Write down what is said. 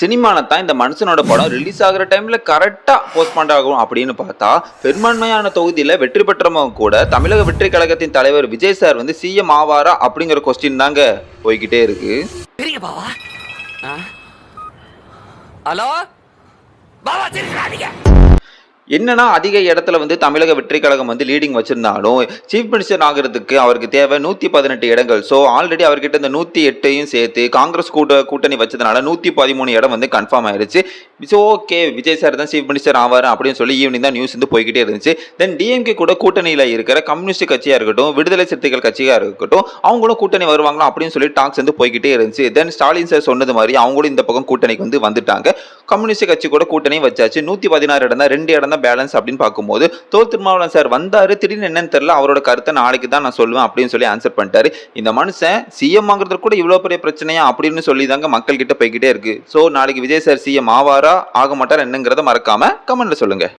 சினிமால தான் இந்த மனுஷனோட படம் ரிலீஸ் ஆகுற டைம்ல கரெக்டா போஸ்ட்பாண்ட் ஆகும் அப்படின்னு பார்த்தா, பெரும்பான்மையான தொகுதியில வெற்றி பெற்றவங்க கூட தமிழக வெற்றி கழகத்தின் தலைவர் விஜய் சார் வந்து சிஎம் ஆவாரா அப்படிங்கிற கொஸ்டின் தாங்க போய்கிட்டே இருக்கு. பெரிய பாவா. ஹலோ பாவா, தெரியுங்க. என்னன்னா அதிக இடத்துல வந்து தமிழக வெற்றி கழகம் வந்து லீடிங் வச்சிருந்தாலும் சீஃப் மினிஸ்டர் ஆகிறதுக்கு அவருக்கு தேவை 118 இடங்கள். ஸோ ஆல்ரெடி அவர்கிட்ட இந்த 108ஐயும் சேர்த்து காங்கிரஸ் கூட்டணி வச்சதுனால 113 இடம் வந்து கன்ஃபார்ம் ஆயிருச்சு. ஸோ ஓகே, விஜய் சார் தான் சீஃப் மினிஸ்டர் ஆவார் அப்படின்னு சொல்லி ஈவினிங் தான் நியூஸ் வந்து போய்கிட்டே இருந்துச்சு. தென் டிஎம்கே கூட கூட்டணியில் இருக்கிற கம்யூனிஸ்ட் கட்சியாக இருக்கட்டும், விடுதலை சிறுத்தைகள் கட்சியாக இருக்கட்டும், அவங்களும் கூட்டணி வருவாங்களா அப்படின்னு சொல்லி டாக்ஸ் வந்து போய்கிட்டே இருந்துச்சு. தென் ஸ்டாலின் சார் சொன்னது மாதிரி அவங்களும் இந்த பக்கம் கூட்டணிக்கு வந்து வந்துட்டாங்க. கம்யூனிஸ்ட் கட்சி கூட கூட்டணி வச்சாச்சு. 116 இடம் தான், 2 இடம் தான் பேலன்ஸ் அப்படின்னு பார்க்கும்போது திருமாவளவன் சார் வந்தாரு. திடீர்னு என்னன்னு தெரியல, அவரோட கருத்தை நாளைக்கு தான் நான் சொல்லுவேன் அப்படின்னு சொல்லி ஆன்சர் பண்ணிட்டாரு. இந்த மனுஷன் சிஎம் ஆகுறது கூட இவ்வளவு பெரிய பிரச்சனையா அப்படின்னு சொல்லி தாங்க மக்கள் கிட்ட போய்கிட்டே இருக்கு. சோ நாளைக்கு விஜய் சார் சிஎம் ஆவாரா ஆக மாட்டார் என்னங்கிறத மறக்காம கமெண்ட்ல சொல்லுங்க.